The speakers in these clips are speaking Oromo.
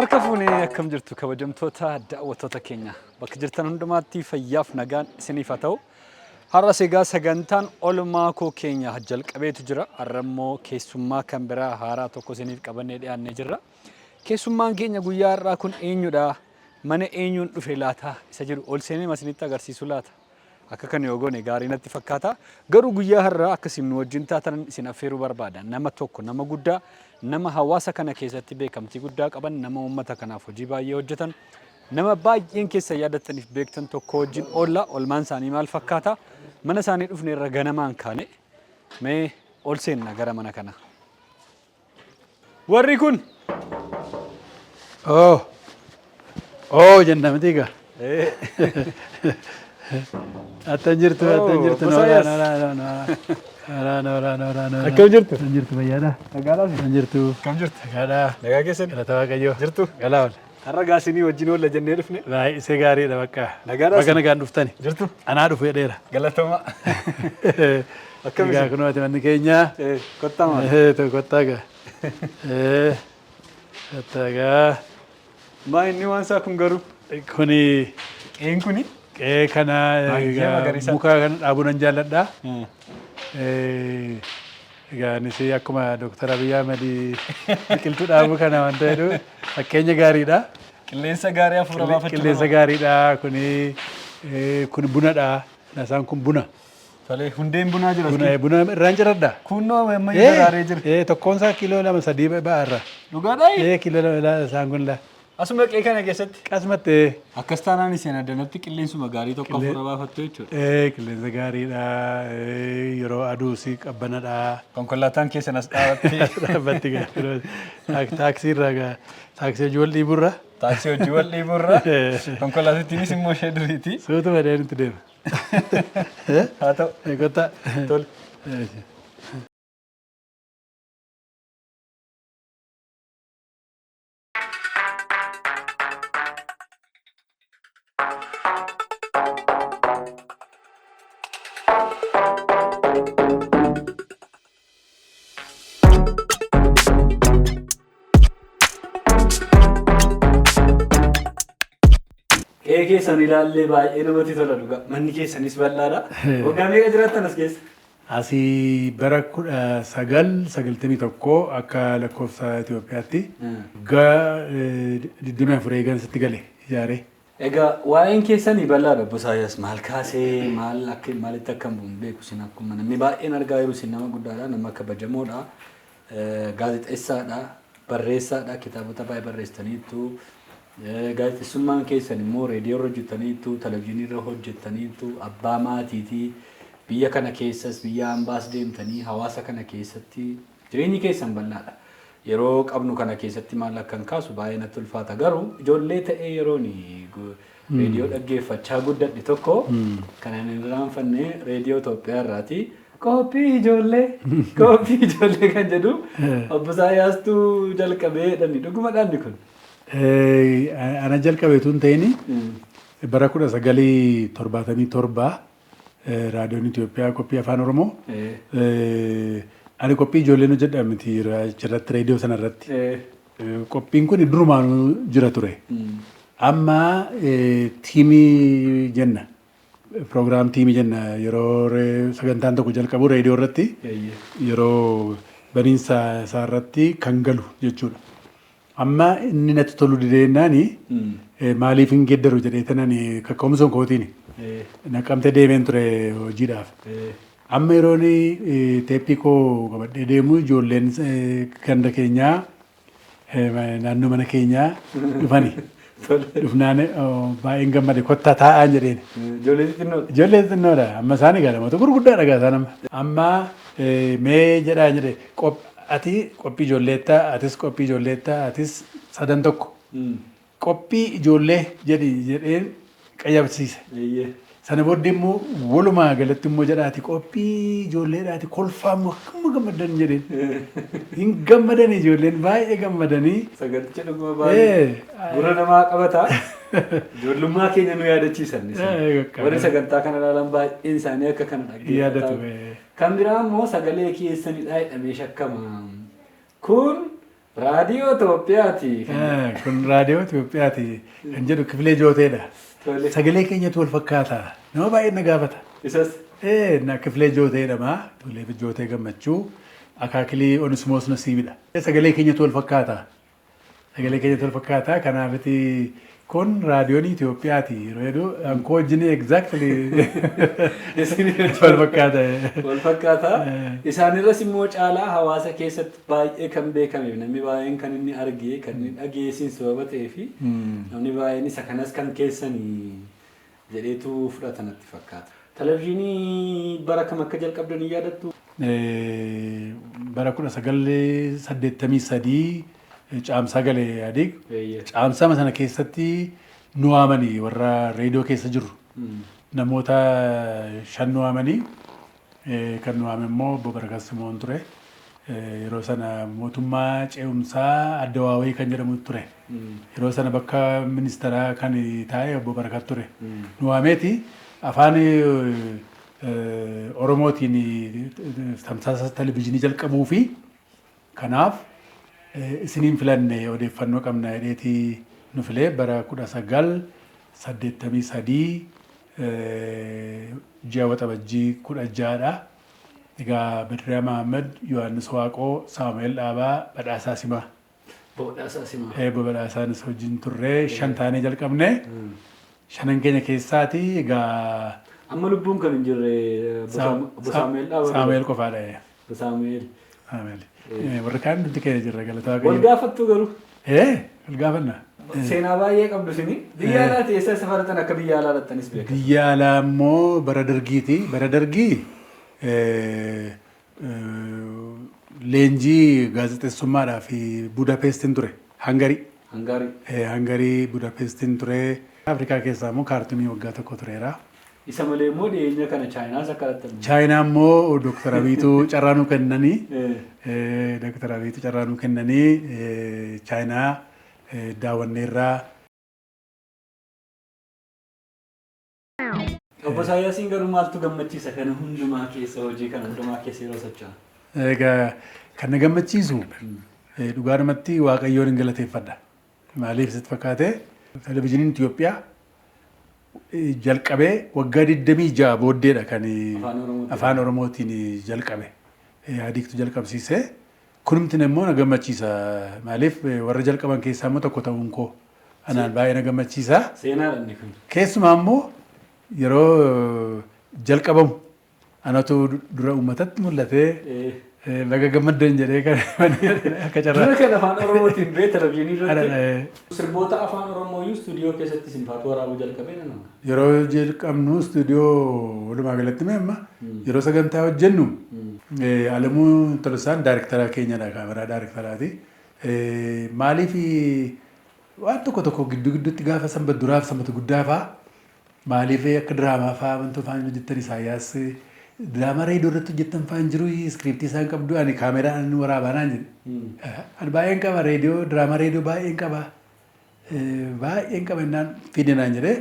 Harka fuunee akkam jirtu kabajamtoota daawwattoota keenya bakka jirtan hundumaatti fayyaaf nagaan isiniif haa ta'u. Har'a egaa sagantaan oolmaa koo keenya jalqabeetu jira. Har'a immoo keessummaa kan biraa haaraa tokko isiniif qabannee dhiyaannee jirra. Keessummaan keenya guyyaa har'aa kun eenyudha? Mana eenyuun dhufe laata? Isa jiru ol seenee isinitti agarsiisu laata? Akka kan yoo goone gaarii natti fakkaata. Garuu guyyaa har'aa akkasiin nu wajjin taatan isin affeeruu barbaada. Nama tokko nama guddaa nama hawaasa kana keessatti beekamtii guddaa qaban nama uummata kanaaf hojii baay'ee hojjetan nama baay'een keessa yaadataniif beektan tokko wajjin oolla olmaan isaanii maal fakkaata mana isaanii dhufne irra ganamaan kaane mee ol seenna gara mana kana. Warri kun jenna mitiiga. Attan jirtu Akkam jirtu? Attan jirtu fayyaadha. Nagaadhaas? Attan jirtu. Akkam jirtu? Nagaadha. Nagaa keessan? Galata Waaqayyoo. Jirtu? Galaa ol. Har'a gaasinii wajjin oolla jennee dhufne. Baay'isee gaariidha bakka. Nagaadhaas? Bakka nagaan dhuftani. Jirtu? Anaa dhufu jedheera. Galatoomaa. Akkam Egaa kunoo ati manni keenya. Kottaa maal? Kottaa gaa. Kottaa gaa. Maa inni waan isaa kun garuu? Kuni Qeen kuni? qe'ee kana magariisa. muka kana dhaabuu nan jaalladha. Egaa anis akkuma Dooktar Abiyyi Ahmed biqiltuu dhaabuu kana wanta jedhu fakkeenya gaariidha. Qilleensa gaarii hafuura baafachuu. Qilleensa gaariidha. Kun bunadha. Isaan kun buna. Tolee, hundeen bunaa jira. Buna irraan ciradha. Kunnoo ammayyaa gaarii jira. Tokkoon isaa kiiloo 2-3 ba'aarra. Dhugaadhaa? Kiiloo 2 isaan kun Asuma qe'ee kana keessatti. qasmatte. Akkas taanaan isheen addanatti qilleensuma gaarii tokko hafuura baafattu jechuudha. Qilleensa gaariidha. Yeroo aduu si qabbanadha. Konkolaataan keessan as dhaabatti. Dhaabbatti taaksii irraa taaksii hojii wal dhiiburra. Taaksii hojii wal dhiiburra. Konkolaatittiinis immoo ishee duriiti. Suutuma deemti deema. Haa ta'u. Kottaa. Tole. Qe'ee keessan ilaallee baay'ee namatti tola dhugaa. Manni keessanis bal'aadha. Waggaa meeqa jiraattan as keessa? Asii bara 1991 akka lakkoofsa Itoophiyaatti waggaa 24 eegansitti gale ijaaree. Egaa waa'een keessanii bal'aadha. Busaayaas maal kaasee maalitti akkam bu'uun beeku isin akkuma namni baay'een argaa jiru isin nama guddaadha. Nama kabajamoodha. Gaazexeessaadha. Barreessaadha. Kitaabota baay'ee barreessitaniitu. Gaazexeessummaan keessan immoo reediyoo irra hojjettaniitu, televizyiinii irra hojjettaniitu, abbaa maatiitii biyya kana keessas biyya hambaas deemtanii hawaasa kana keessatti jireenyi keessan bal'aadha. Yeroo qabnu kana keessatti maal akkan kaasu baay'ee natti ulfaata. Garuu ijoollee ta'ee yeroon reediyoo dhaggeeffachaa guddadhe tokko kan ani irraanfanne reediyoo Itoophiyaa irraati. Qophii ijoollee kan jedhu obbo Isaayyaastuu jalqabee dhanni dhuguma dhaanni kun. Ana jalqabeetu hin ta'in bara 1977 raadiyoon Itoophiyaa qophii afaan Oromoo ani qophii ijoolleen hojjedha miti irratti reediyoo sanarratti. Qophiin kun durumaan jira ture. Amma tiimii jenna. Proogiraam tiimii jenna yeroo sagantaan tokko jalqabu reediyoo irratti yeroo baniinsa isaa irratti kan galu jechuudha. Amma inni natti tolu dideennaani maaliif hin geeddaru jedhee tanan kaka'umsoon kootiin naqamtee deemeen ture hojiidhaaf. Amma yeroon teeppii koo qabadhee deemu ijoolleen ganda keenyaa naannoo mana keenyaa dhufani. Dhufnaan baay'een gammade kottaa taa'aan jedheen. Ijoollee xixinnoodha. Ijoollee xixinnoodha. Amma isaanii gaadhamatu gurguddaadha isaan amma. Amma mee jedhaa jedhee ati qophii ijoolleettaa, atis qophii ijoolleettaa, atis sadan tokko. Qophii ijoollee jedheen qayyabsiise. Sana booddee immoo walumaa galatti immoo jedhaati qophii ijoolleedhaati kolfaamu akkuma gammadan jedheen. Hin gammadan ijoolleen baay'ee gammadanii. Saganticha dhuguma baay'ee gurra namaa qabata. Ijoollummaa keenya nu yaadachiisan. Warri sagantaa kana ilaalan baay'een isaanii akka kana dhaggeeffatu. Kan biraa immoo sagalee keessanidha jedhamee shakkama. Kun Raadiyoo Itoophiyaati. Kun raadiyoo Itoophiyaati kan jedhu Kifilee Jooteedha. Sagalee keenyatu wal fakkaata. Nama baay'ee na gaafata. Isas. Na Kifilee Jooteedhama. Kifilee Jootee Gammachuu. Akaakilii Onismoos Nasiibidha. Sagalee keenyatu wal fakkaata. Sagalee keenyatu wal fakkaata. Kanaafiti kun raadiyoon Itoophiyaati. Yeroo jedhu ankoo wajjin exactly wal fakkaata. Wal fakkaata. Isaanirras immoo caalaa hawaasa keessatti baay'ee kan beekameef namni baay'een kan inni argee kan inni dhageessiin sababa ta'ee fi namni baay'een isa kanas kan keessanii jedheetu fudhatanatti fakkaata. Televezyiinii bara kam akka jalqabdan hin yaadattu? Bara 1983 caamsaa galee yaadiq. Caamsaa sana keessatti nu waamanii warra reediyoo keessa jiru. Namoota 5 nu waamanii kan nu waame immoo Obbo Barakat Simoon ture. Yeroo sana mootummaa ce'umsaa Addawaawii kan jedhamu ture. Yeroo sana bakka ministeeraa kan taa'e Obbo Barakat ture. Nu waameeti afaan Oromootiin tamsaasa televezyiinii jalqabuu fi kanaaf isiniin filanne odeeffannoo qabna jedheeti nu filee bara 1983 ji'a waxabajjii 16dha. Egaa Badriyaa Mahammad, Yohaannis Waaqoo, Saamu'eel Dhaabaa, Badhaasaa Simaa. Badhaasaa Simaa. Badhaasaanis wajjin turree 5 taanee jalqabne. 5 keenya keessaati egaa amma lubbuun kan hin jirre Saamu'eel Dhaabaa. Saamu'eel qofaadha. Saamu'eel. Warri kaan nuti keenya jirra galataa Waaqayyo. Wal gaafattu garuu. Wal gaafanna. Seenaa baay'ee qabdu sini. Biyya alaati eessa safaratan akka biyya alaa dhattanis beekamu. Biyya alaa immoo bara dargiiti. Bara dargii leenjii gaazexeessummaadhaa fi Budapestiin ture. Hangarii. Hangarii Budapestiin ture. Afrikaa keessaa immoo kaartumii waggaa tokko tureera. Isa malee immoo dhiyeenya kana Chaayinaas akka dhattamu. Chaayinaa immoo Dooktar Abiituu carraanuu kennanii. Dooktar Abiituu carraanuu kennanii Chaayinaa daawwanneerraa. Obbo Isaayyaasiin garuu maaltu gammachiisa kana hundumaa keessa hojii kana hundumaa keessa yeroo socho'an? Egaa kan na gammachiisu dhugaadhumatti Waaqayyoon hin galateeffadha. Maaliif sitti fakkaatee televezyiiniin Itoophiyaa jalqabee waggaa 26 booddeedha kan afaan Oromootiin jalqabe. Yaadiiktu jalqabsiise. Kunimtiin immoo na gammachiisa. Maaliif warra jalqaban keessaa immoo tokko ta'uun koo anaan baay'ee na gammachiisa. Seenaadha inni kun. Keessumaa immoo yeroo jalqabamu anatu dura uummatatti mul'atee laga gammaddan jedhee kan akka carraa. Dura kan afaan Oromootiin bee televezyiinii irratti sirboota afaan Oromooyyuu istuudiyoo keessatti sinfaatu waraabuu jalqabee nama. Yeroo jalqabnu istuudiyoo walumaa galatti amma yeroo sagantaa hojjennu Alamuu Tolosaan daayirektaraa keenyadha, kaameraa daayirektaraati. Maaliif waan tokko tokko gidduu gidduutti gaafa sanbata duraaf sanbata guddaa fa'aa maaliif akka diraamaa fa'aa wantoota afaan hojjettan Isaayyaas diraamaa reediyoo irratti hojjettan fa'aa hin jiru iskiriiptii isaan qabdu ani kaameraan waraabanaan jedhe. Ani baay'een qaba reediyoo diraamaa reediyoo baay'een qaba innaan fidinaan jedhee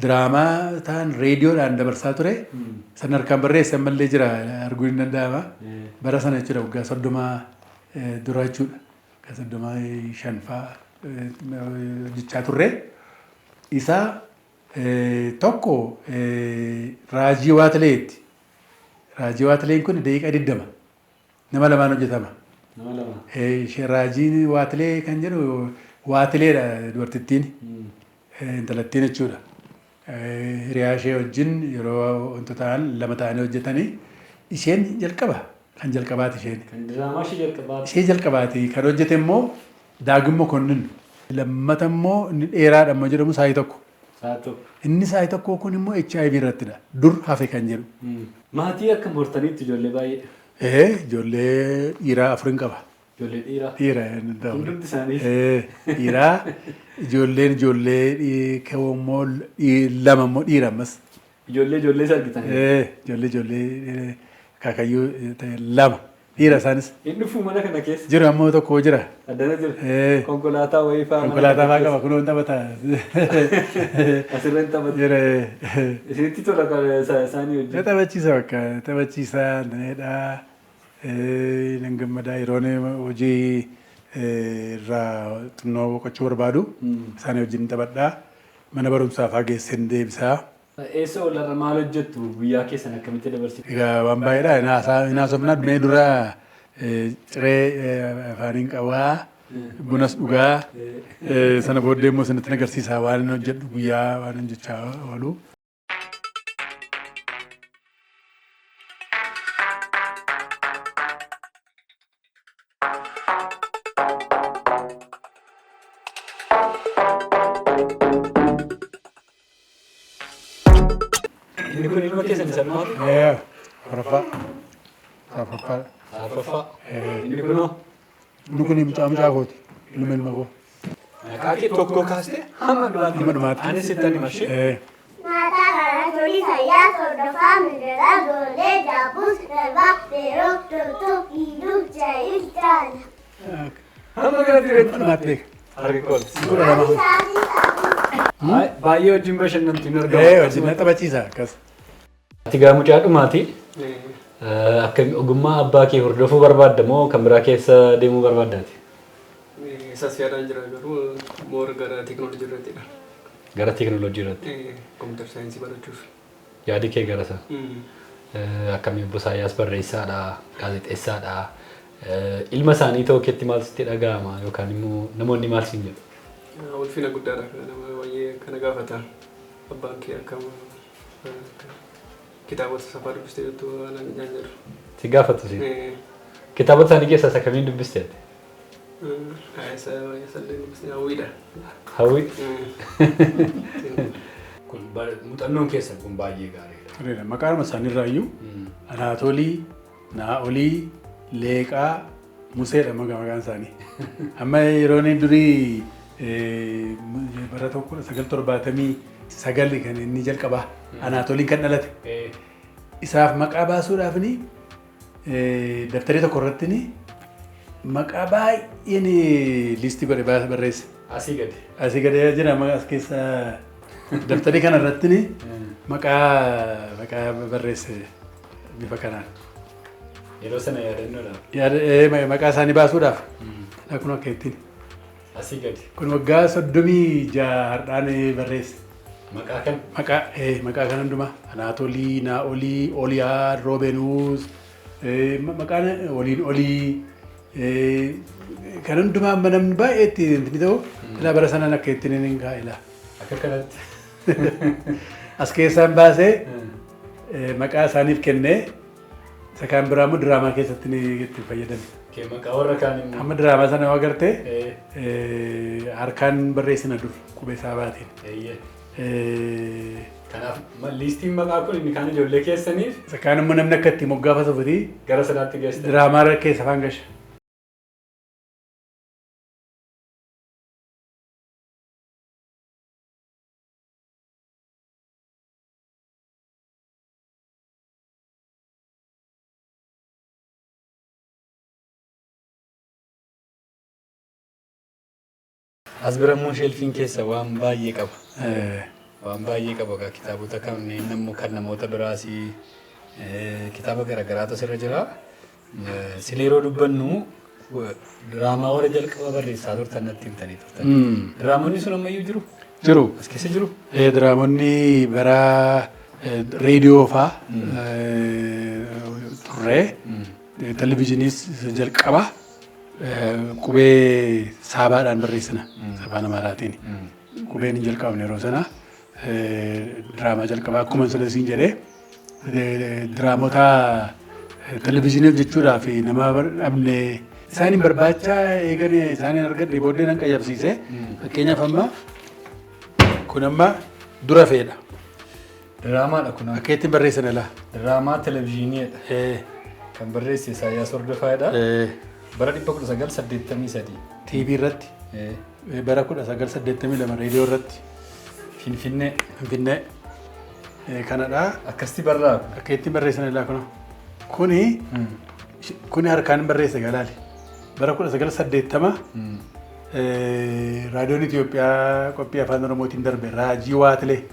diraamaa ta'an reediyoodhaan dabarsaa ture. San harkaan barreesse ammallee jira arguu hin danda'ama. Bara sana jechuudha waggaa 30 dura jechuudha. Waggaa 35 fa'aa hojjechaa turre. Isaa tokko Raajii Waatileeti. Raajii Waatileen kun daqiiqaa 20 nama lamaan hojjetama. Raajiin Waatilee kan jedhu Waatileedha dubartittiin intalattiin jechuudha. Hiriyaa ishee wajjin yeroo wantoota ta'an 2 ta'anii hojjetanii isheen jalqaba kan jalqabaati isheen. Kan diraamaa ishee jalqabaati. Ishee jalqabaati kan hojjete immoo Daagim Mokonnin. Lammata immoo inni dheeraadha amma jedhamu saayii tokko. Inni saayii tokko kun immoo HIV irrattidha. Dur hafe kan jedhu. Maatii akka hortaniitti ijoollee baay'ee. Ijoollee dhiiraa 4 qaba. Ijoollee dhiiraa. Dhiira. Hundumti isaanii. Dhiiraa ijoollee immoo 2 immoo dhiira ammas. Ijoollee isa argitan. Ijoollee kaakayyuu 2 dhiira isaanis. Inni dhufuu mana kana keessa. Jiru ammoo tokko jira. Addana jira. Konkolaataa wayii fa'aa. Konkolaataa fa'aa qaba kunoo taphata. Asirra hin taphatu. Jira. Isinitti tola isaanii hojjetu. Taphachiisa bakka taphachiisa dhaneedha. Nan gammadaa yeroon hojii irraa xinnoo boqochuu barbaadu isaanii wajjin taphadhaa mana barumsaa fa'aa geesseen deebisaa. Eessa walirra maal hojjettu guyyaa keessan akkamitti dabarsitu? Egaa waan baay'eedha. Hinaasofnaa mee dura ciree afaaniin qabaa bunas dhugaa sana booddee immoo sanatti agarsiisaa waan hin hojjedhu guyyaa waan hin jechaa oolu. Ini kun ilmu keessan isa maal? Arafaa. Arafaa. Arafaa. Inni kunoo? Inni kun mucaa kooti. Ilma ilma koo. Maqaa tokko kaastee hamma dhumaatti. Ani sittani mashee. Nyaata kana tolii fayyaa sordofaa miidhagaa goolee daabbuus darbaa beeroo toltuu hiiluu jaayil jaala. Hamma kanatti reetti dhumaatti. Harki koolsi. Kudha lama. Baay'ee wajjin bashannantu hin argamu. Wajjin na taphachiisa akkas. Ati gaa mucaa dhumaati. Akka ogummaa abbaa kee hordofuu barbaadda moo kan biraa keessa deemuu barbaaddaati? Isas yaadaan jira garuu moora gara teekinooloojii irrattidha. Gara teekinooloojii irratti? Kompiitara saayinsii barachuuf. Yaadi kee gara isaa? Akkamiin Busaayyaas barreessaadha, gaazexeessaadha. Ilma isaanii ta'uu keetti maal sitti dhaga'ama yookaan immoo namoonni maal siin jedhu? Ulfina guddaadha nama baay'ee kana gaafata. Abbaan kee akkam kitaabota safaa dubbistee jettu waan nyaan jedhu. Si gaafatu si? Kitaabota isaanii keessaa isa kamiin dubbisteeti? Sallee dubbistee hawwiidha. Hawwi? Kun muuxannoon keessan kun baay'ee gaariidha. Maqaan isaaniirraayyuu Anaatolii, Naa'olii, Leeqaa, Museedha maqaan isaanii. Amma yeroo inni durii bara 1979 kan inni jalqabaa Anaatoliin kan dhalate. Isaaf maqaa baasuudhaaf daftaree tokko irratti maqaa baay'een liistii godhe barreesse. Asii gadi. Asii gadi jira as keessa daftaree kana irratti maqaa barreesse bifa kanaan. Yeroo sana yaadannoodhaaf? Maqaa isaanii baasuudhaaf. Kun akka ittiin. Asii gadi. Kun waggaa 36 har'aan barreesse. Maqaa kan? Maqaa kan hundumaa. Anaatolii, Naa'olii, Oliyaa, Roobenuus, maqaan waliin olii kan hundumaa amma namni baay'ee itti ta'u ilaa bara sanaan akka ittiin hin kaa'ila. Akka kanatti. As keessaan baasee maqaa isaaniif kennee isa kaan biraa immoo diraamaa keessatti itti fayyadame. Maqaa warra kaan immoo? Amma diraamaa sana yoo agartee harkaan barreessina dur qubee saabaatiin. Kanaaf liistiin maqaa kun inni kaan ijoollee keessaniif? Isa kaan immoo namni akka itti moggaafatuufi gara sanaatti geessite? Diraamaa keessa afaan gasha. As bira immoo sheelfiin keessa waan baay'ee qaba. Waan baay'ee qaba egaa kitaabota kanneen immoo kan namoota biraas kitaaba garaagaraatu asirra jira. Sila yeroo dubbannu diraamaa warra jalqaba barreessaa turtan natti himtanii turtan. Diraamonni sun ammayyuu jiru? Jiru. As keessa jiru? Diraamonni bara reediyoo fa'aa turre televizyiiniis jalqaba. Qubee saabaadhaan barreessina afaan Amaaraatiin. Qubeen hin jalqabne yeroo sana diraamaa jalqabaa akkuma siin jedhee diraamota televizyiiniif jechuudhaaf nama dhabne isaaniin barbaachaa eeganii isaaniin argadhe booddee nan qayyabsiise. Fakkeenyaaf amma kun amma dura feedha. Diraamaadha kun. Akka ittiin barreessan ilaa. Diraamaa televizyiiniidha. Kan barreesse Isaayyaas Hordofaadha. Bara 1983. TV irratti. Bara 1982 reediyoo irratti. Finfinnee. Finfinnee. Kanadha. Akkasitti barraa'u. Akka ittiin barreessan ilaa kun. Kuni harkaan barreesse galaali. Bara 1980 raadiyoon Itoophiyaa qophii afaan Oromootiin darbe Raajii Waatilee.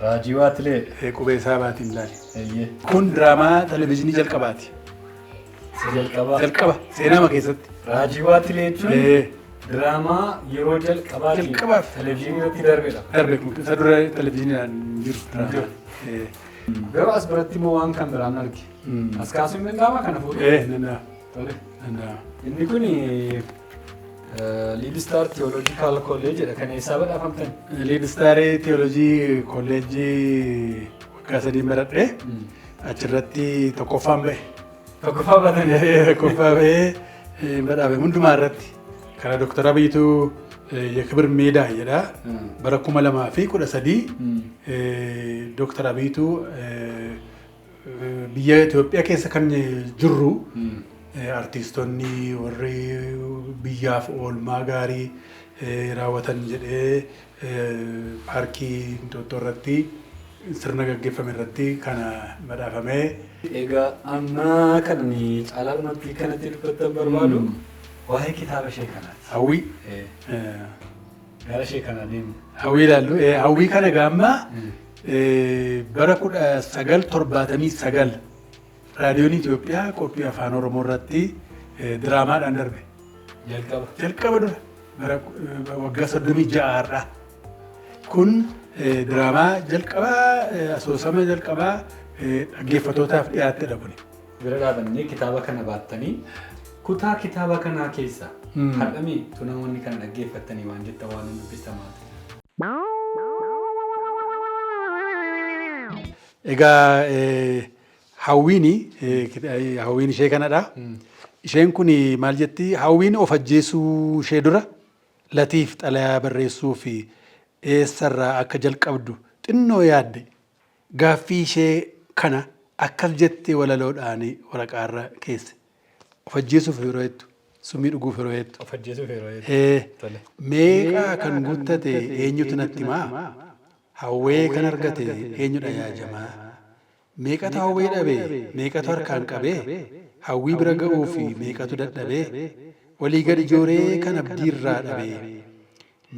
Raajii Waatilee. Qubee saabaatiin ilaali. Kun diraamaa televizyiinii jalqabaati. jalqaba seenaa keessatti. Raajii Waatilee jechuun diraamaa yeroo jalqabaaf televezyiinii irratti darbedha. Darbe isa dura televezyiiniidhaan jiru diraamaa. Garuu as biratti immoo waan kan biraan arge. As kaasuun danda'ama kana fuudhee. Danda'a. Inni kun Lead Star Theological College dha. Kan eessaa badhaafamtan? Lead Star Theology College waggaa 3 baradhee achirratti tokkoffaan ba'e. Tokkoffaa batanii. Tokkoffaa ba'ee badhaafe hundumaa irratti. Kana Dr. Abiyitu የክብር ሜዳ jedha bara 2013 Dr. Abiyitu biyya Itoophiyaa keessa kan jirru artistoonni warri biyyaaf oolmaa gaarii raawwatan jedhee paarkii Inxooxxoo irratti sirna gaggeeffame irratti kana badhaafamee. Egaa amma kan caalaalumatti kanatti dubbatan barbaadu waa'ee kitaaba ishee kanaati. Hawwii. Gara ishee kanaa deemu. Hawwii ilaallu. Hawwii kana gaamma bara 1979 raadiyoon Itoophiyaa qophii afaan Oromoo irratti diraamaadhaan darbe. Jalqaba dura bara waggaa 36 har'a. Kun diraamaa jalqabaa asoosama jalqabaa dhaggeeffattootaaf dhiyaattedha kuni. Bira dhaabannee kitaaba kana baattanii kutaa kitaaba kanaa keessa hadhamii tunamoonni kana dhaggeeffattanii waan jetta waan dubbistamaa. Egaa hawwiin ishee kanadha. Isheen kun maal jetti? Hawwiin of ajjeesuu ishee dura Latiif xalayaa barreessuu fi eessarraa akka jalqabdu xinnoo yaadde gaaffii ishee kana akkas jettee walaloodhaan waraqaarra keesse. Of ajjeesuuf yeroo hedduu summii dhuguuf yeroo hedduu. Of ajjeesuuf yeroo hedduu. Meeqaa kan guuttate eenyutu natti himaa? Hawwee kan argate eenyudha yaajamaa? Meeqatu hawwee dhabee? Meeqatu harkaan qabee? Hawwii bira ga'uu fi meeqatu dadhabee? Walii gadi jooree kan abdiirraa dhabee?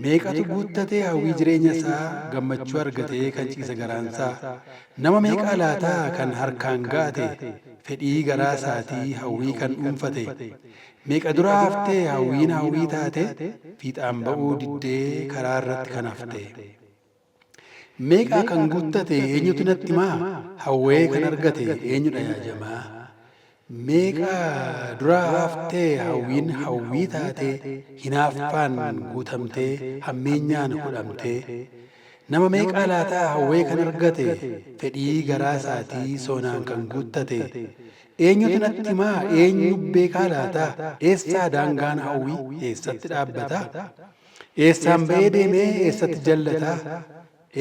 Meeqatu guuttatee hawwii jireenya isaa gammachuu argatee kan ciise garaansaa? Nama meeqaa laataa kan harkaan gaate? Fedhii garaa isaatii hawwii kan dhuunfate? Meeqa dura haftee hawwiin hawwii taate? Fiixaan ba'uu diddee karaa irratti kan hafte? Meeqaa kan guuttate eenyutu natti himaa? Hawwee kan argate eenyudha yaajamaa? Meeqaa dura haftee hawwiin hawwii taate? Hinaaffaan guutamtee hammeenyaan hudhamtee? Nama meeqaa laataa hawwee kan argate? Fedhii garaa isaatii soonaan kan guuttate? Eenyutu natti himaa? Eenyu beekaa laataa? Eessaa daangaan hawwii? Eessatti dhaabbataa? Eessaan ba'ee deemee eessatti jallataa?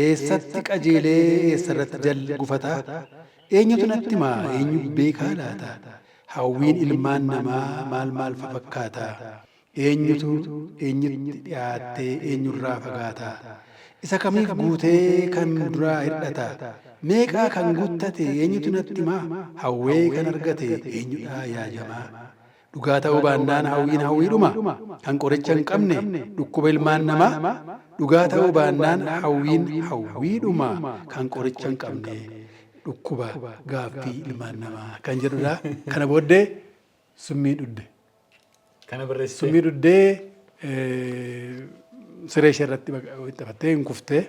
Eessatti qajeelee eessarratti gufataa? Eenyutu natti himaa? Eenyu beekaa laataa? Hawwiin ilmaan namaa maal fakkaataa? Eenyutti dhiyaattee eenyurraa fagaataa? Isa kamiif guutee kan duraa hir'ataa? Meeqaa kan guuttate eenyutu natti himaa? Hawwee kan argate eenyudha yaajamaa? Dhugaa ta'uu baannaan hawwiin hawwiidhuma kan qoricha hin qabne dhukkuba ilmaan namaa. Dhugaa ta'uu baannaan hawwiin hawwiidhuma kan qoricha hin qabne dhukkuba gaaffii ilmaan namaa kan jedhudha. Kana booddee summii dhudde. Kana barreessite. Summii dhuddee siree ishee irratti xafattee hin kuftee.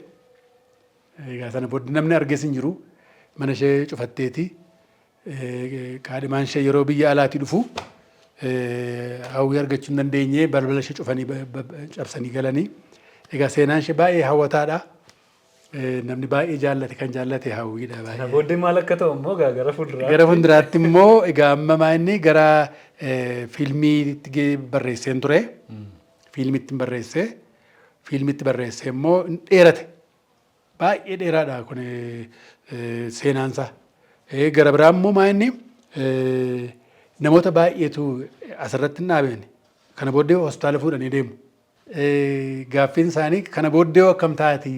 Egaa sana booddee namni argees hin jiru. Mana ishee cufatteeti. Kaadhimaan ishee yeroo biyya alaatii dhufu hawwii argachuu hin dandeenye balbala ishee cufanii cabsanii galanii. Egaa seenaan ishee baay'ee hawwataadha. Namni baay'ee jaallate kan jaallate hawwiidha baay'ee. Kana booddee maal akka ta'u immoo gara fuulduraatti. Gara fuulduraatti immoo egaa amma inni gara fiilmiitti barreesseen ture. Fiilmiitti barreessee. Fiilmiitti barreessee immoo dheerate. Baay'ee dheeraadha kun seenaansaa. Gara biraa immoo inni namoota baay'eetu asirratti hin dhaabeen. Kana booddee hospitaala fuudhanii deemu. Gaaffiin isaanii kana booddee akkam taati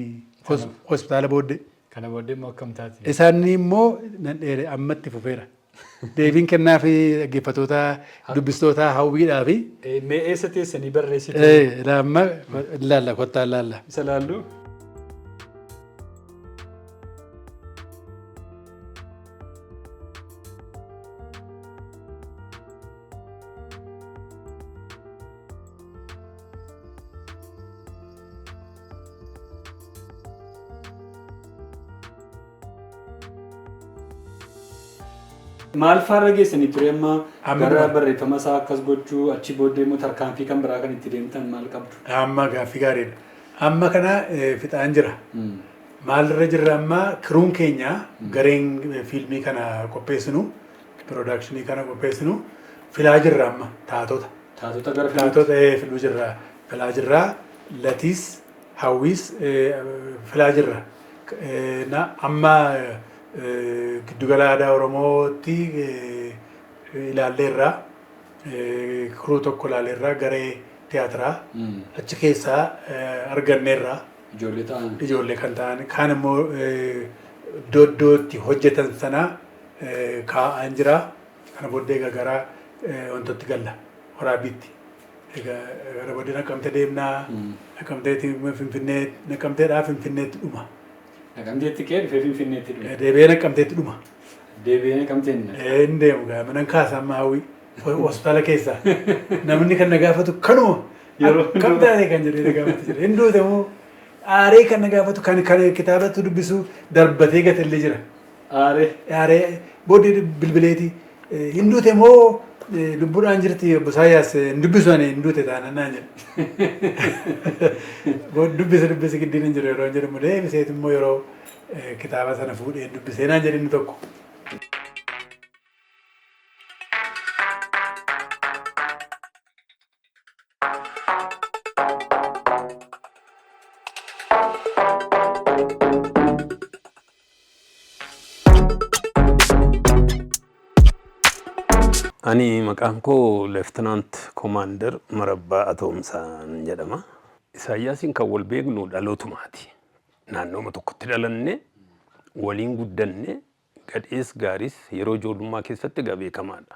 hospitaala booddee. Kana booddee immoo akkam taati. Isaan immoo nan dheere ammatti fufeera. Deebiin kennaa fi dhaggeeffattoota dubbistoota hawwiidhaa fi. Mee eessa teessanii barreessitu? Amma ilaalla kottaa ilaalla. Isa laallu. Maal fa'aa geessanii ture amma gara barreeffama isaa akkas gochuu achi booddee immoo tarkaanfii kan biraa kan itti deemtan maal qabdu? Amma gaaffii gaariidha. Amma kana fixaan jira. Maalirra jirra amma kiruun keenya gareen fiilmii kana qopheessinu piroodakshinii kana qopheessinu filaa jirra amma taatota. Taatota gara filuu jirra. Filaa jirra latiis hawwiis filaa jirra. Amma giddugala aadaa Oromootti ilaalleerra kiruu tokko ilaalleerra garee tiyaatiraa achi keessaa arganneerra. Ijoollee kan ta'an kaan immoo iddootti hojjetan sana kaa'an jira. Kana booddee gara wantooti galla waraabbiitti. Gara booddee Naqamtee deemnaa. Naqamteetti Finfinnee Naqamteedhaa Finfinneetti dhuma. Naqamteetti kee dhufee Finfinneetti dhuma. Deebi'ee Naqamteetti dhuma. Deebi'ee Naqamteen. Hin deemu gaa mana kaasa amma hawwi hospitaala keessaa namni kan na gaafatu kanuma yeroo kam taatee kan jedhee na gaafatu jira. Hinduuta immoo aaree kan na gaafatu kan kitaabatti dubbisu darbatee gatallee jira. Aaree booddee bilbileeti. Hinduuta immoo lubbuudhaan jirti obbo Isaayyaas hin dubbisu ani hinduuta taanaan naan jedha. Dubbise giddiin hin jiru yeroo jedhamu deebiseet immoo yeroo kitaaba sana fuudhee dubbisee naan jedhe inni tokko. Ani maqaan koo Leeftinant Koomaandar Marabbaa Atoomsaan jedhama. Isaayyaasiin kan wal beeknu dhalootumaati. Naannooma tokkotti dhalanne waliin guddanne gadhees gaariis yeroo ijoollummaa keessatti beekamaadha.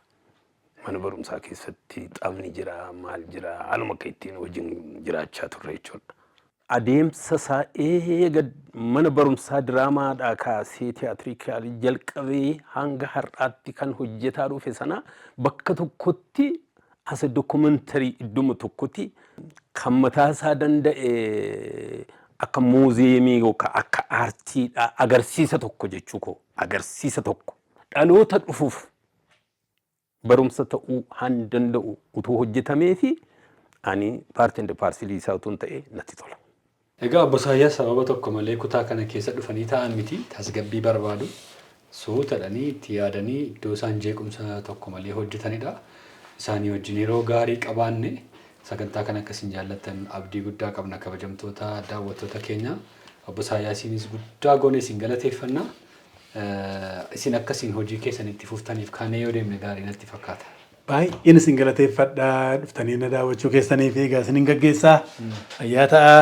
Mana barumsaa keessatti xaafni jira maal jira haaluma akka ittiin wajjin jiraachaa turre jechuudha. Adeemsa isaa eega mana barumsaa diraamaadhaa kaasee tiyaatirikaalii jalqabee hanga har'aatti kan hojjetaa dhufe sana bakka tokkotti as dokumentari idduma tokkotti kan mataa isaa danda'e akka muuziyeemii yookaan akka aartiidhaa agarsiisa tokko jechuu koo agarsiisa tokko dhaloota dhufuuf barumsa ta'uu han danda'u utuu hojjetamee fi ani paartiin paarsilii isaa utuu hin ta'e natti tola. Egaa obbo Isaayyaas sababa tokko malee kutaa kana keessa dhufanii taa'an miti tasgabbii barbaadu suutadhanii itti yaadanii iddoo isaan jeequmsa tokko malee hojjetanidha. Isaanii wajjin yeroo gaarii qabaanne sagantaa kana akkasiin jaallattan abdii guddaa qabna kabajamtoota daawwattoota keenya. Obbo Isaayyaasiinis guddaa goone isin galateeffanna. Isin akkasiin hojii keessan itti fuftaniif kaanee yoo deemne gaarii natti fakkaata. Baay'een isin galateeffadhaa dhuftanii na daawwachuu keessanii fi egaa isin gaggeessaa fayyaa ta'aa.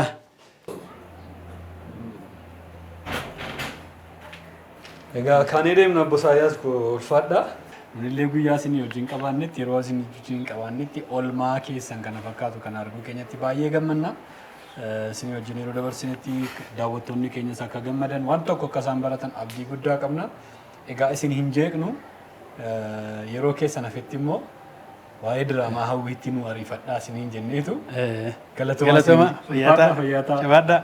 Egaa kaanee deemna obbo Isaayyaas ulfaadha. Nillee guyyaa isin wajjin qabaannetti yeroo isin wajjin qabaannetti oolmaa keessan kana fakkaatu kan arguu keenyatti baay'ee gammanna. Isin wajjin yeroo dabarsinetti daawwattoonni keenyas akka gammadan waan tokko akka isaan baratan abdii guddaa qabna. Egaa isin hin jeeqnu yeroo keessan hafetti immoo waa'ee diraamaa hawwiitti nu ariifadhaa isiniin jenneetu. Galatoomaa fayyaa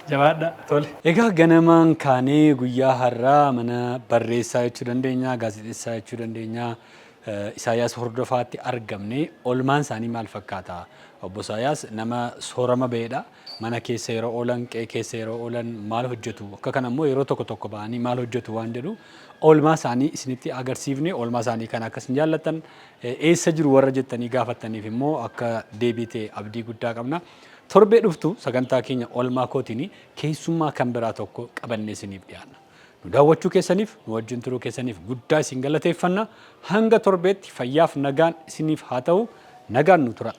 jabaadha. Tole. Egaa ganamaan kaanee guyyaa har'aa mana barreessaa jechuu dandeenya, gaazexeessaa jechuu dandeenya. Isaayyaas hordofaatti argamne oolmaan isaanii maal fakkaata? Obbo Isaayyaas nama soorama ba'edha. Mana keessa yeroo oolan, qe'ee keessa yeroo oolan maal hojjetu? Akka kana immoo yeroo tokko tokko ba'anii maal hojjetu waan jedhu oolmaa isaanii isinitti agarsiifne oolmaa isaanii kana akkas hin jaallattan eessa jiru warra jettanii gaafattaniif immoo akka deebite abdii guddaa qabna. Torbee dhuftu sagantaa keenya oolmaa kootiin keessummaa kan biraa tokko qabannee isiniif dhiyaanna. Nu daawwachuu keessaniif, nu wajjin turuu keessaniif guddaa isin galateeffanna. Hanga torbeetti fayyaaf nagaan isiniif haa ta'u. Nagaan nu tura.